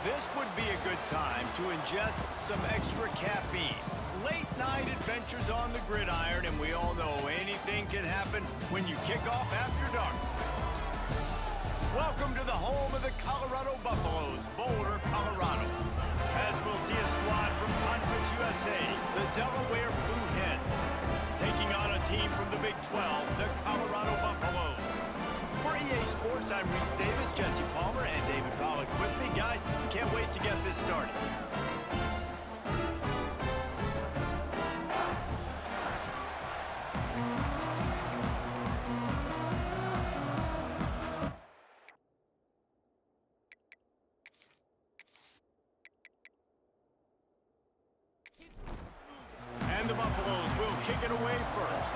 This would be a good time to ingest some extra caffeine. Late night adventures on the gridiron, and we all know anything can happen when you kick off after dark. Welcome to the home of the Colorado Buffaloes, Boulder, Colorado. As we'll see a squad from Conference USA, the Delaware Blue Hens, taking on a team from the Big 12, the Colorado Buffaloes. For EA Sports, I'm Reese Davis, Jesse Palmer, and David Pollack with me. Guys, can't wait to get this started. And the Buffaloes will kick it away first.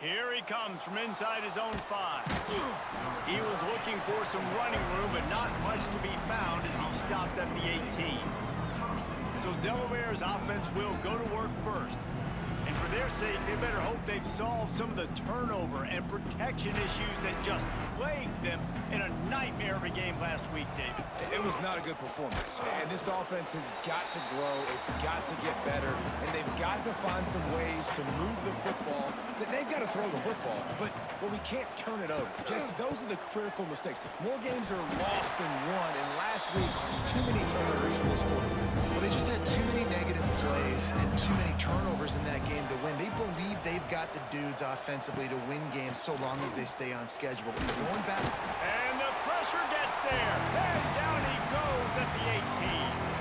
Here he comes from inside his own 5. He was looking for some running room, but not much to be found as he stopped at the 18. So Delaware's offense will go to work first. And for their sake, they better hope they've solved some of the turnover and protection issues that just plagued them in a nightmare of a game last week, David. It was not a good performance. And this offense has got to grow. It's got to get better. And they've got to find some ways to move the football. They've got to throw the football, but we can't turn it over. Just those are the critical mistakes. More games are lost than won, and last week, too many turnovers for this quarterback. Well, they just had too many negative plays and too many turnovers in that game to win. They believe they've got the dudes offensively to win games so long as they stay on schedule. Going back. And the pressure gets there. And down he goes at the 18.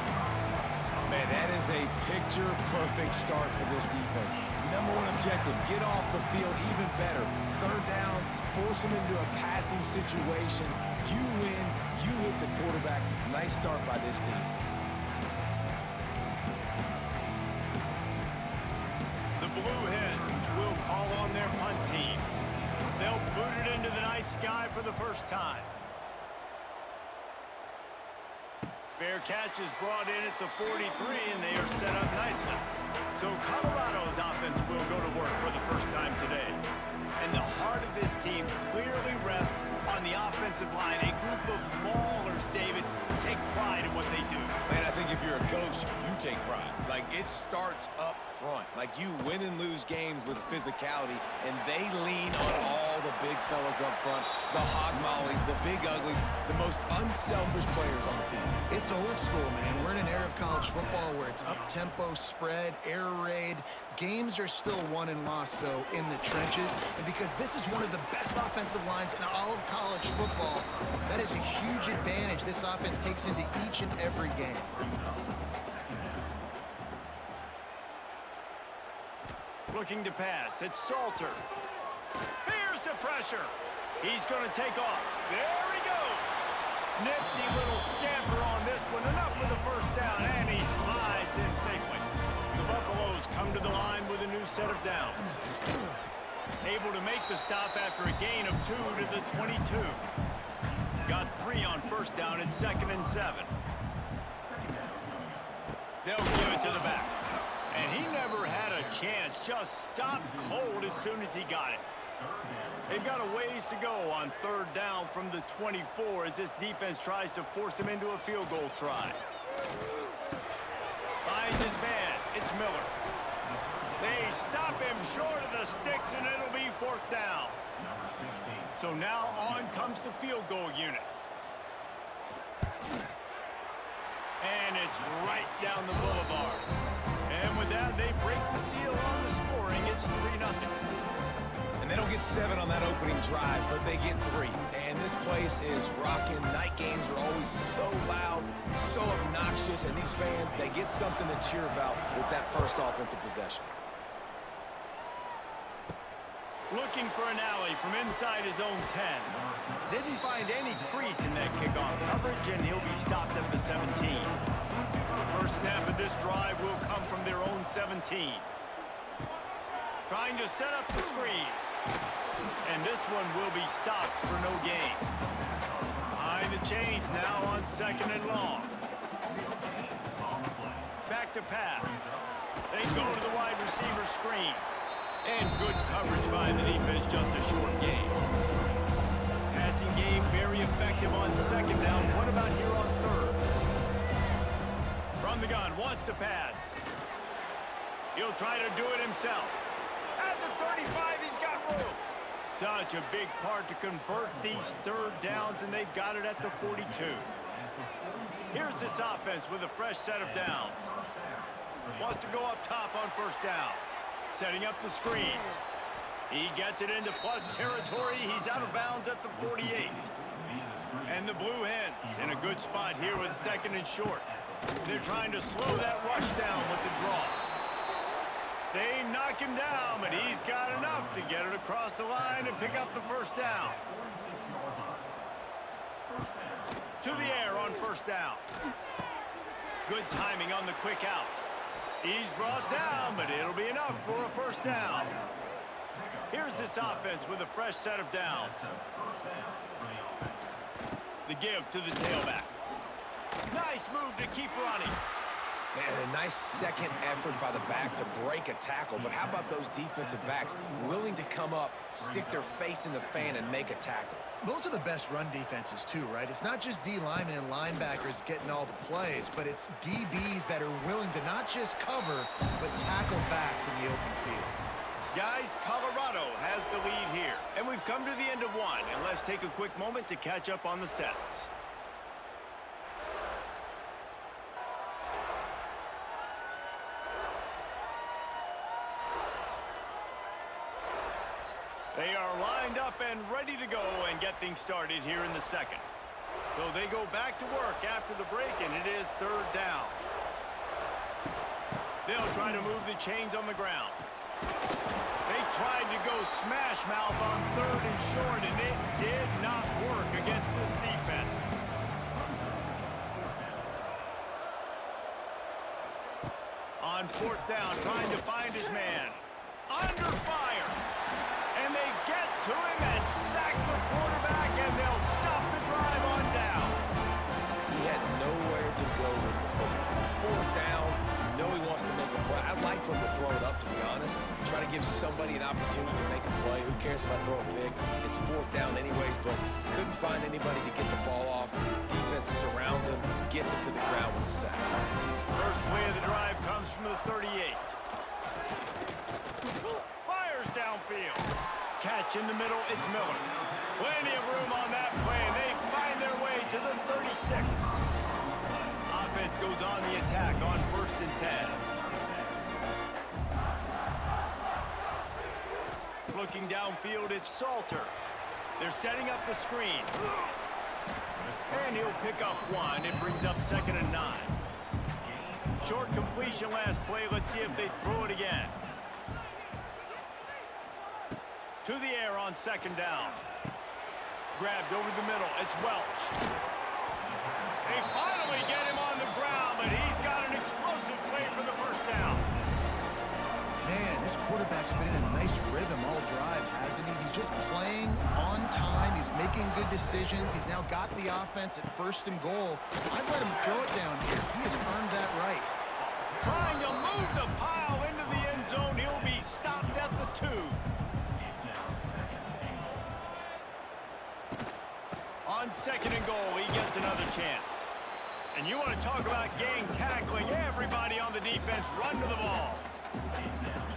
Man, that is a picture-perfect start for this defense. Number one objective, get off the field even better. Third down, force them into a passing situation. You win, you hit the quarterback. Nice start by this team. The Blue Hens will call on their punt team. They'll boot it into the night sky for the first time. Fair catch is brought in at the 43, and they are set up nicely. So Colorado's offense will go to work for the first time today. And the heart of this team clearly rests on the offensive line, a group of maulers, David, who take pride in what they do. Man, I think if you're a coach, you take pride. Like, it starts up front. Like, you win and lose games with physicality, and they lean on all the big fellas up front, the hog mollies, the big uglies, the most unselfish players on the field. It's old school, man. We're in an era of college football where it's up-tempo, spread, air raid. Games are still won and lost, though, in the trenches. And because this is one of the best offensive lines in all of college football, that is a huge advantage this offense takes into each and every game. Looking to pass, it's Salter. Here's the pressure. He's going to take off. There he goes. Nifty little scamper on this one. Enough for the first down, and he slides in safely. The Buffaloes come to the line with a new set of downs. Able to make the stop after a gain of 2 to the 22. Got 3 on first down at 2nd and 7. They'll give it to the back. And he never had a chance. Just stopped cold as soon as he got it. They've got a ways to go on 3rd down from the 24 as this defense tries to force him into a field goal try. Finds his man. It's Miller. They stop him short of the sticks, and it'll be 4th down. So now on comes the field goal unit. And it's right down the boulevard. And with that, they break the seal on the scoring. It's 3-0. And they don't get 7 on that opening drive, but they get 3. And this place is rocking. Night games are always so loud, so obnoxious, and these fans, they get something to cheer about with that first offensive possession. Looking for an alley from inside his own 10. Didn't find any crease in that kickoff coverage, and he'll be stopped at the 17. The first snap of this drive will come from their own 17. Trying to set up the screen. And this one will be stopped for no gain. Behind the chains now on 2nd and long. Back to pass. They go to the wide receiver screen. And good coverage by the defense, just a short gain. Pass passing game, very effective on second down. What about here on third? From the gun, wants to pass. He'll try to do it himself. At the 35, he's got room. Such a big part to convert these third downs, and they've got it at the 42. Here's this offense with a fresh set of downs. Wants to go up top on first down. Setting up the screen. He gets it into plus territory. He's out of bounds at the 48. And the Blue Hens in a good spot here with second and short. They're trying to slow that rush down with the draw. They knock him down, but he's got enough to get it across the line and pick up the first down. To the air on first down. Good timing on the quick out. He's brought down, but it'll be enough for a first down. Here's this offense with a fresh set of downs. The give to the tailback. Nice move to keep running. Man, a nice second effort by the back to break a tackle, but how about those defensive backs willing to come up, stick their face in the fan, and make a tackle? Those are the best run defenses too, right? It's not just D linemen and linebackers getting all the plays, but it's DBs that are willing to not just cover, but tackle backs in the open field. Guys, Colorado has the lead here, and we've come to the end of one, and let's take a quick moment to catch up on the stats. They are lined up and ready to go and get things started here in the second. So they go back to work after the break, and it is third down. They'll try to move the chains on the ground. They tried to go smash mouth on third and short, and it did not work against this defense. On fourth down, trying to find his man. Under fire. And they get to him and sack the quarterback, and they'll stop the drive on down. He had nowhere to go with the football. Fourth down, you know he wants to make a play. I'd like for him to throw it up, to be honest. Try to give somebody an opportunity to make a play. Who cares if I throw a pick? It's fourth down anyways, but couldn't find anybody to get the ball off. Defense surrounds him, gets him to the ground with the sack. First play of the drive comes from the 38. Fires downfield. Catch in the middle, it's Miller. Plenty of room on that play, and they find their way to the 36. Offense goes on the attack on first and 10. Looking downfield, it's Salter. They're setting up the screen. And he'll pick up one. It brings up second and 9. Short completion last play. Let's see if they throw it again. To the air on second down. Grabbed over the middle. It's Welch. They finally get him on the ground, but he's got an explosive play for the first down. Man, this quarterback's been in a nice rhythm all drive, hasn't he? He's just playing on time. He's making good decisions. He's now got the offense at first and goal. I'd let him throw it down here. He has earned that right. Trying to move the pile into the end zone. He'll be stopped at the 2. On second and goal, he gets another chance. And you want to talk about gang tackling. Everybody on the defense run to the ball.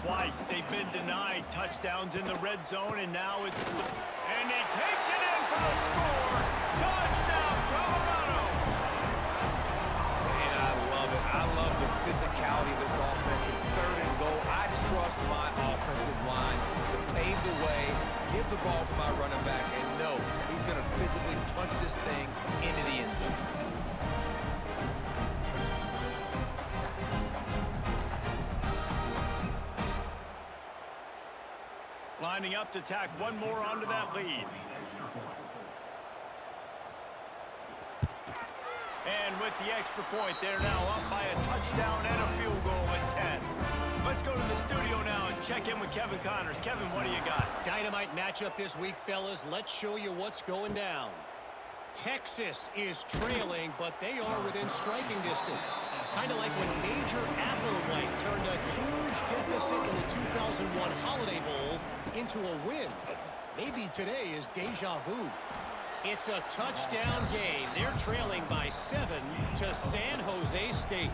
Twice they've been denied touchdowns in the red zone, and now it's... And he takes it in for the score. Touchdown, Colorado! And I love it. I love the physicality of this offense. It's third and goal. I trust my offensive line to pave the way, give the ball to my running back, and know he's going to physically punch this thing into the end zone. Lining up to tack one more onto that lead. And with the extra point, they're now up by a touchdown and a field goal at 10. Let's go to the studio now and check in with Kevin Connors. Kevin, what do you got? Dynamite matchup this week, fellas. Let's show you what's going down. Texas is trailing, but they are within striking distance. Kind of like when Major Applewhite turned a huge deficit in the 2001 Holiday Bowl into a win. Maybe today is deja vu. It's a touchdown game. They're trailing by 7 to San Jose State.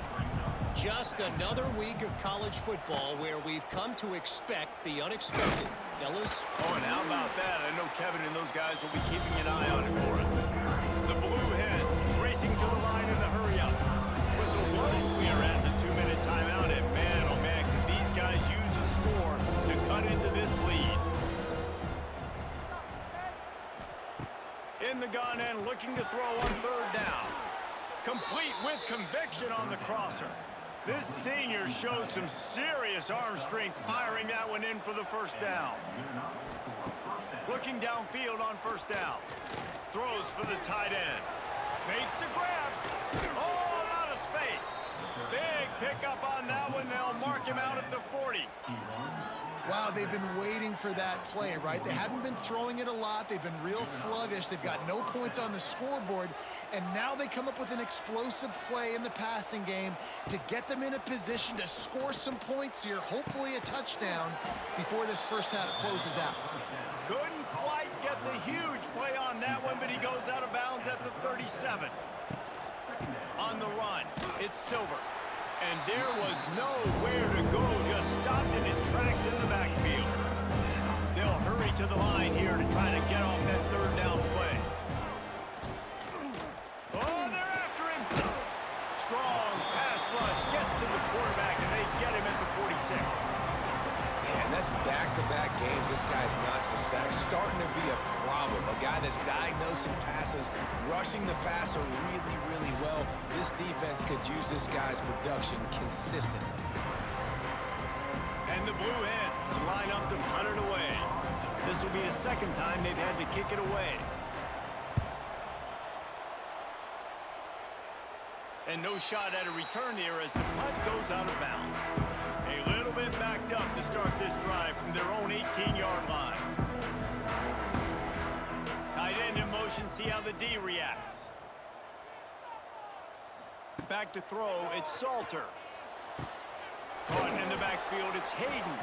Just another week of college football where we've come to expect the unexpected. Fellas? Oh, and how about that? I know Kevin and those guys will be keeping an eye on it for us. The Blue Hens racing to the line in a hurry-up. Whistle blows. We are at the 2-minute timeout, and man, oh man, can these guys use a score to cut into this lead. In the gun and looking to throw on 3rd down. Complete with conviction on the crosser. This senior showed some serious arm strength firing that one in for the 1st down. Looking downfield on 1st down. Throws for the tight end. Makes the grab. Oh, out of space. Big pickup on that one. They'll mark him out at the 40. Wow, they've been waiting for that play, right? They haven't been throwing it a lot. They've been real sluggish. They've got no points on the scoreboard. And now they come up with an explosive play in the passing game to get them in a position to score some points here, hopefully a touchdown, before this 1st half closes out. Couldn't quite get the huge play on that one, but he goes out of bounds at the 37. On the run, it's Silver. And there was nowhere to go, just stopped in his tracks in the backfield. They'll hurry to the line here to try to get off that 3rd down play. Oh, they're after him. Strong pass rush gets to the quarterback, and they get him at the 46. Man, that's back-to-back games. This guy's notched a sack, starting to be a problem. A guy that's diagnosing passes, rushing the passer really, really well. This defense could use this guy's production consistently. And the Blue Hens line up to punt it away. This will be the 2nd time they've had to kick it away. And no shot at a return here as the punt goes out of bounds. A little bit backed up to start this drive from their own 18-yard line. Tight end in motion, see how the D reacts. Back to throw, it's Salter. Caught in the backfield, it's Hayden.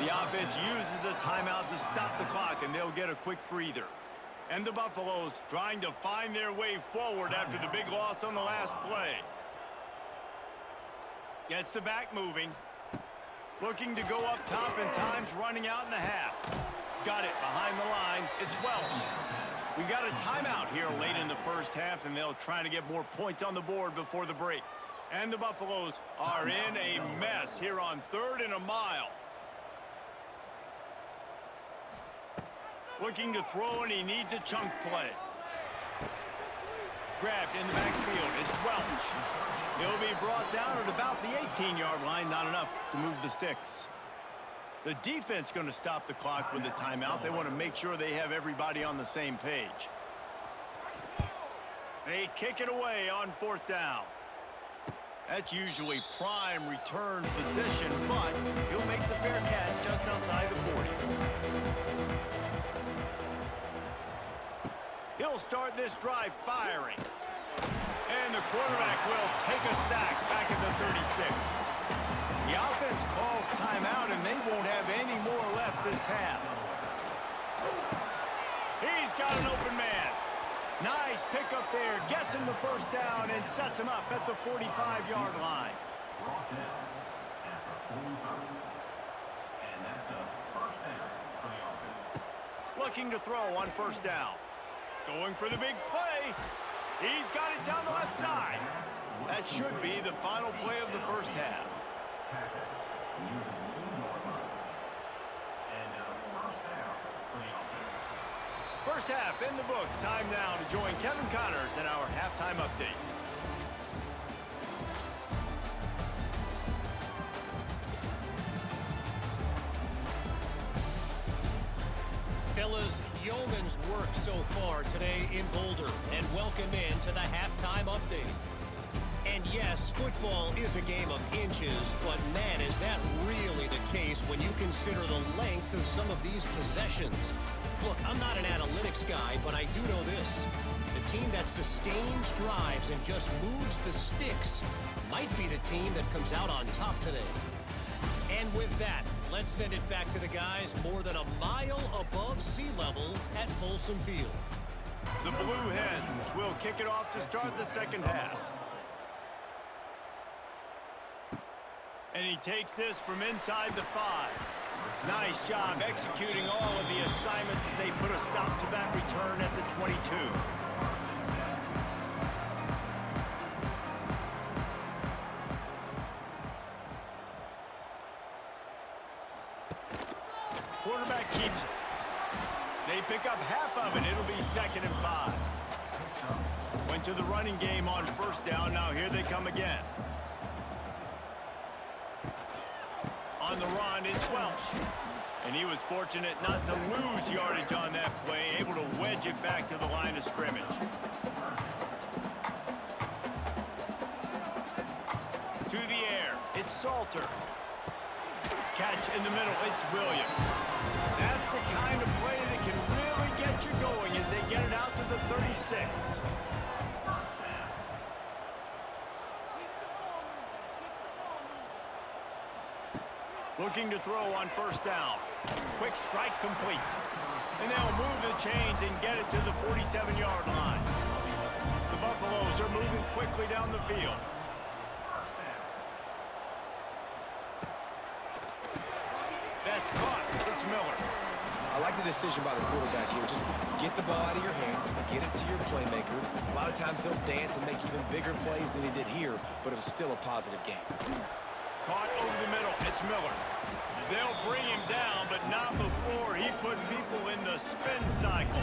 The offense uses a timeout to stop the clock, and they'll get a quick breather. And the Buffaloes trying to find their way forward after the big loss on the last play. Gets the back moving. Looking to go up top, and time's running out in the half. Got it behind the line. It's Welch. We got a timeout here late in the 1st half, and they'll try to get more points on the board before the break. And the Buffaloes are in a mess here on 3rd and a mile. Looking to throw, and he needs a chunk play. Grabbed in the backfield. It's Welch. He'll be brought down at about the 18-yard line. Not enough to move the sticks. The defense going to stop the clock with a timeout. They want to make sure they have everybody on the same page. They kick it away on 4th down. That's usually prime return position, but he'll make the fair catch just outside the 40. He'll start this drive firing. And the quarterback will take a sack back at the 36. The offense calls timeout, and they won't have any more left this half. He's got an open man. Nice pickup there. Gets him the 1st down and sets him up at the 45-yard line. Looking to throw on 1st down. Going for the big play. He's got it down the left side. That should be the final play of the 1st half. First half in the books. Time now to join Kevin Connors in our halftime update. Fellas, yeoman's work so far today in Boulder, and welcome in to the halftime update. And yes, football is a game of inches, but man, is that really the case when you consider the length of some of these possessions. Look, I'm not an analytics guy, but I do know this. The team that sustains drives and just moves the sticks might be the team that comes out on top today. And with that, let's send it back to the guys more than a mile above sea level at Folsom Field. The Blue Hens will kick it off to start the second half. And he takes this from inside the 5. Nice job executing all of the assignments as they put a stop to that return at the 22. Quarterback keeps it. They pick up half of it. It'll be 2nd and 5. Went to the running game on first down. Now here they come again. On the run, it's Welsh. And he was fortunate not to lose yardage on that play, able to wedge it back to the line of scrimmage. To the air, it's Salter. Catch in the middle, it's Williams. That's the kind of play that can really get you going as they get it out to the 36. Looking to throw on first down. Quick strike complete. And they'll move the chains and get it to the 47-yard line. The Buffaloes are moving quickly down the field. That's caught. It's Miller. I like the decision by the quarterback here. Just get the ball out of your hands, get it to your playmaker. A lot of times he'll dance and make even bigger plays than he did here, but it was still a positive game. Caught over the middle. It's Miller. They'll bring him down, but not before he put people in the spin cycle.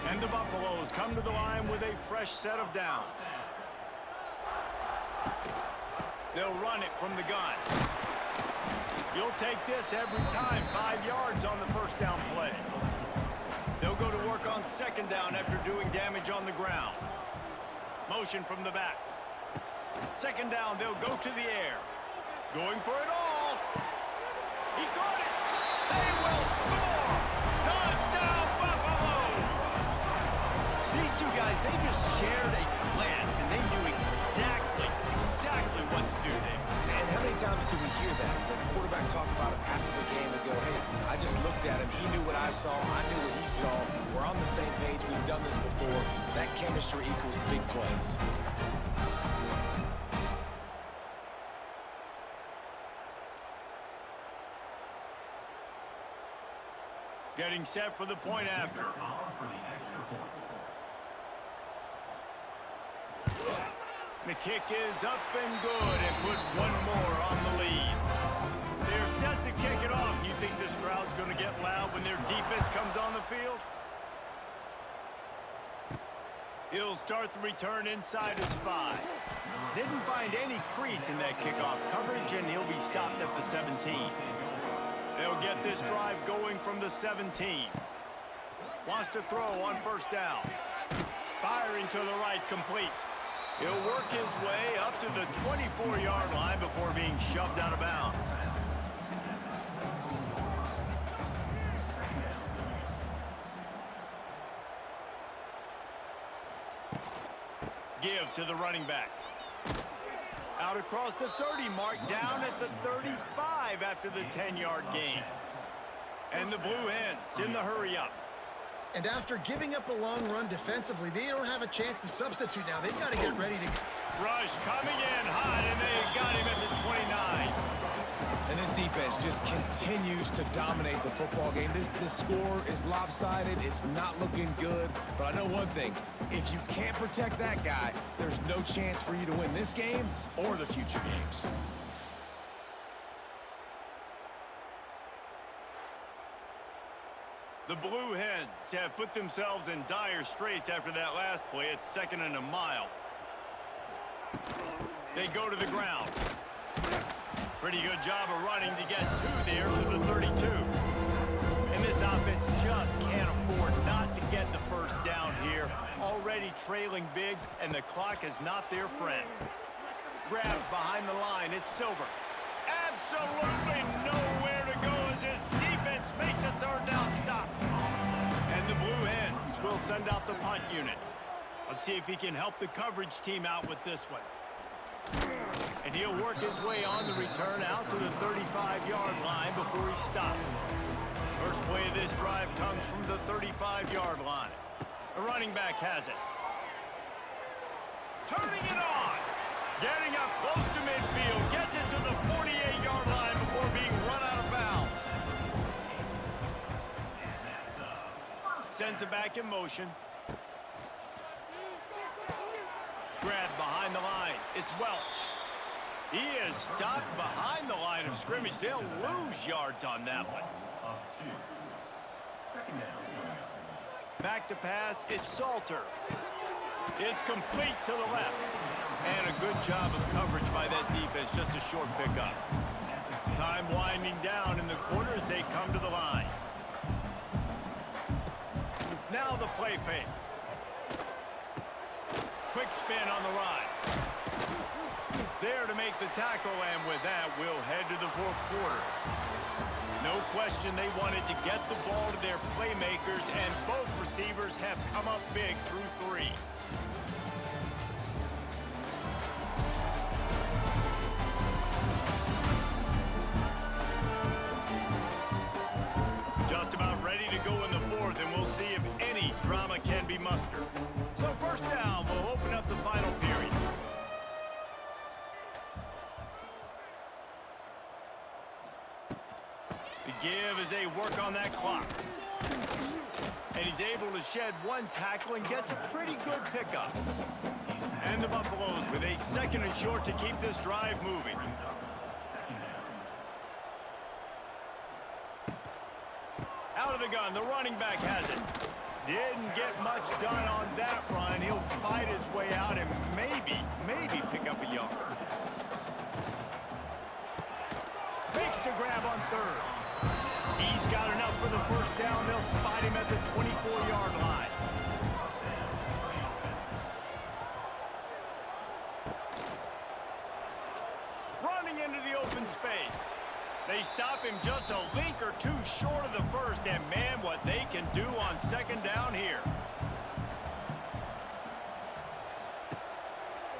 And the Buffaloes come to the line with a fresh set of downs. They'll run it from the gun. You'll take this every time. 5 yards on the first down play. They'll go to work on second down after doing damage on the ground. Motion from the back. Second down, they'll go to the air. Going for it all. He caught it. They will score. Touchdown, Buffaloes. These two guys, they just shared a glance, and they knew exactly what to do there. And how many times do we hear that? The quarterback talk about it after the game and go, hey, I just looked at him. He knew what I saw. I knew what he saw. We're on the same page. We've done this before. That chemistry equals big plays. Getting set for the point after. The kick is up and good and put one more on the lead. They're set to kick it off. You think this crowd's going to get loud when their defense comes on the field? He'll start the return inside his 5. Didn't find any crease in that kickoff coverage, and he'll be stopped at the 17. They'll get this drive going from the 17. Wants to throw on first down. Firing to the right, complete. He'll work his way up to the 24-yard line before being shoved out of bounds. Give to the running back. Out across the 30 mark, down at the 35 after the 10-yard gain. And the Blue Hens in the hurry-up. And after giving up a long run defensively, they don't have a chance to substitute now. They've got to get ready to... Rush coming in hot, and they got him at the 29. And this defense just continues to dominate the football game. This score is lopsided. It's not looking good. But I know one thing. If you can't protect that guy, there's no chance for you to win this game or the future games. The Blue Hens have put themselves in dire straits after that last play. It's 2nd and a mile. They go to the ground. Pretty good job of running to get there to the 32. And this offense just can't afford not to get the first down here. Already trailing big, and the clock is not their friend. Grabbed behind the line, it's Silver. Absolutely nowhere to go as his defense makes a third down stop. And the Blue Hens will send out the punt unit. Let's see if he can help the coverage team out with this one. And he'll work his way on the return out to the 35-yard line before he's stopped. First play of this drive comes from the 35-yard line. The running back has it. Turning it on. Getting up close to midfield. Gets it to the 48-yard line before being run out of bounds. Sends it back in motion. Grab behind the line. It's Welch. He is stopped behind the line of scrimmage. They'll lose yards on that one. Back to pass. It's Salter. It's complete to the left. And a good job of coverage by that defense. Just a short pickup. Time winding down in the corner as they come to the line. Now the play fake. Quick spin on the ride. There to make the tackle, and with that, we'll head to the fourth quarter. No question they wanted to get the ball to their playmakers, and both receivers have come up big through three. Just about ready to go in the fourth, and we'll see if any drama can be mustered. So first down, we'll open up the final period. The give as they work on that clock. And he's able to shed one tackle and gets a pretty good pickup. And the Buffaloes with a second and short to keep this drive moving. Out of the gun, the running back has it. Didn't get much done on that run. He'll fight his way out and maybe pick up a yard. Makes the grab on third. He's got enough for the first down. They'll spot him at the 24-yard line. Running into the open space. They stop him just a link or two short of the first, and man, what they can do on second down here.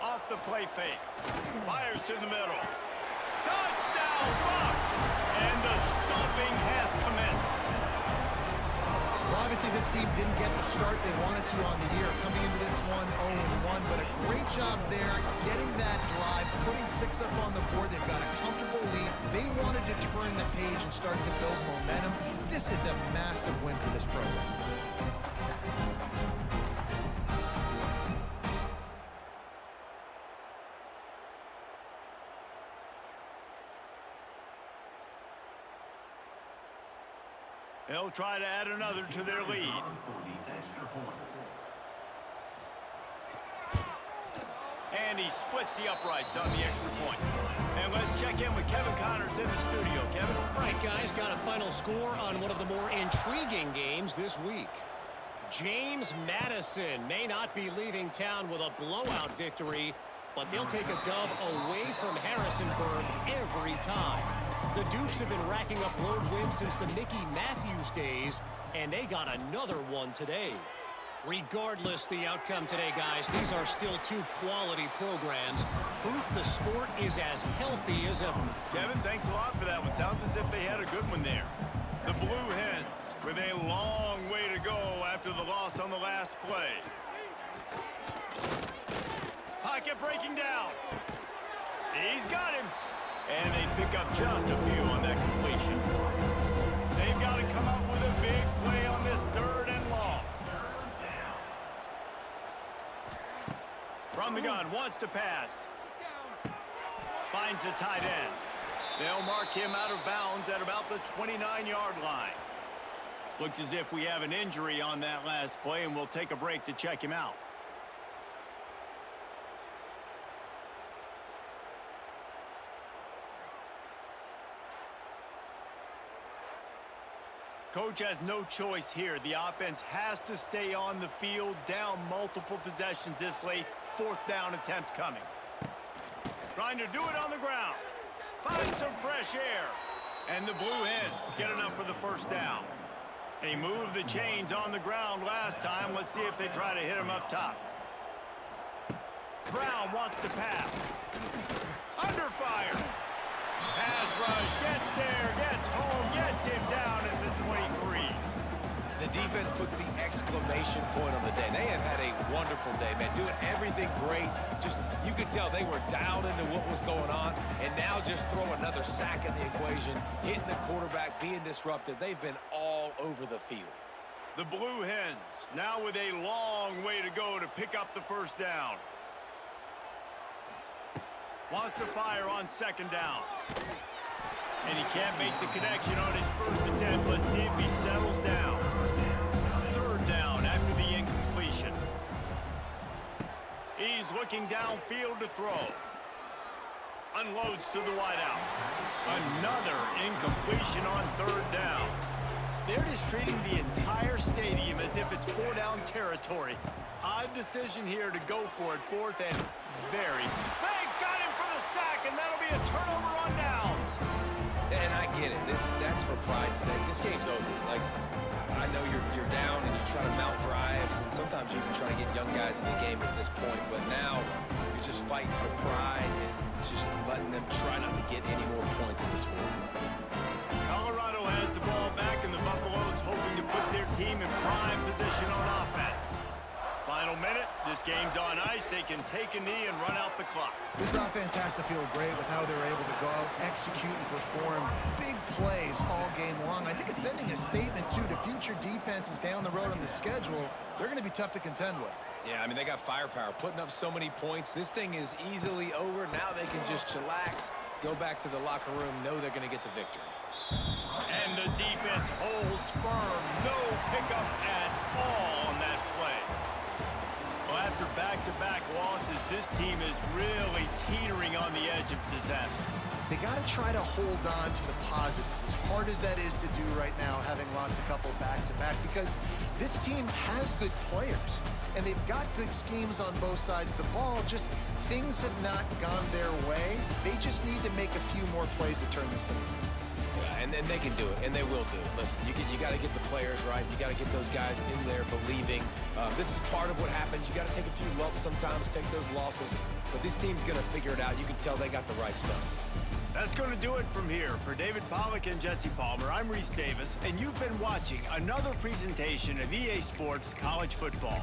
Off the play fake. Fires to the middle. Touchdown, Bucks! And the stomping has commenced. Well, obviously this team didn't get the start they wanted to on the year, coming into this one 0-1, but a great job there getting that drive, putting 6 up on the board. They've got a comfortable lead. They wanted to turn the page and start to build momentum. This is a massive win for this program. They'll try to add another to their lead. And he splits the uprights on the extra point. And let's check in with Kevin Connors in the studio. Kevin? All right, guys, got a final score on one of the more intriguing games this week. James Madison may not be leaving town with a blowout victory, but they'll take a dub away from Harrisonburg every time. The Dukes have been racking up road wins since the Mickey Matthews days, and they got another one today. Regardless the outcome today, guys, these are still two quality programs. Proof the sport is as healthy as ever. Kevin, thanks a lot for that one. Sounds as if they had a good one there. The Blue Hens with a long way to go after the loss on the last play. Pocket breaking down. He's got him. And they pick up just a few on that completion. They've got to come up with a big play on this third and long. From the gun, wants to pass. Finds the tight end. They'll mark him out of bounds at about the 29-yard line. Looks as if we have an injury on that last play, and we'll take a break to check him out. Coach has no choice here. The offense has to stay on the field, down multiple possessions this late. Fourth down attempt coming. Trying to do it on the ground. Find some fresh air. And the Blue Hens get enough for the first down. They moved the chains on the ground last time. Let's see if they try to hit him up top. Brown wants to pass. Under fire. Pass rush, gets there, gets home, gets him down at the 23. The defense puts the exclamation point on the day. They have had a wonderful day, man, doing everything great. Just, you could tell they were dialed into what was going on, and now just throw another sack in the equation, hitting the quarterback, being disruptive. They've been all over the field. The Blue Hens now with a long way to go to pick up the first down. Wants to fire on second down. And he can't make the connection on his first attempt. Let's see if he settles down. Third down after the incompletion. He's looking downfield to throw. Unloads to the wideout. Another incompletion on third down. They're just treating the entire stadium as if it's four-down territory. Odd decision here to go for it, fourth and very. They got him for the sack, and that'll be a turnover on downs. And I get it. That's for pride's sake. This game's over. Like, I know you're down and you try to mount drives, and sometimes you can try to get young guys in the game at this point. But now you're just fighting for pride and just letting them try not to get any more points in the scoreboard. Colorado has the ball back, and the Buffaloes hoping to put their team in prime position on offense. Final minute, this game's on ice. They can take a knee and run out the clock. This offense has to feel great with how they're able to go out, execute, and perform big plays all game long. I think it's sending a statement, too, to future defenses down the road on the schedule. They're going to be tough to contend with. Yeah, I mean, they got firepower, putting up so many points. This thing is easily over. Now they can just chillax, go back to the locker room, know they're going to get the victory. And the defense holds firm. No pickup at all on that play. Well, after back-to-back losses, this team is really teetering on the edge of disaster. They got to try to hold on to the positives, as hard as that is to do right now, having lost a couple back-to-back, because this team has good players, and they've got good schemes on both sides of the ball. Just things have not gone their way. They just need to make a few more plays to turn this thing around. And then they can do it, and they will do it. Listen, you got to get the players right. You got to get those guys in there believing. This is part of what happens. You got to take a few lumps sometimes, take those losses. But this team's going to figure it out. You can tell they got the right stuff. That's going to do it from here. For David Pollack and Jesse Palmer, I'm Reese Davis, and you've been watching another presentation of EA Sports College Football.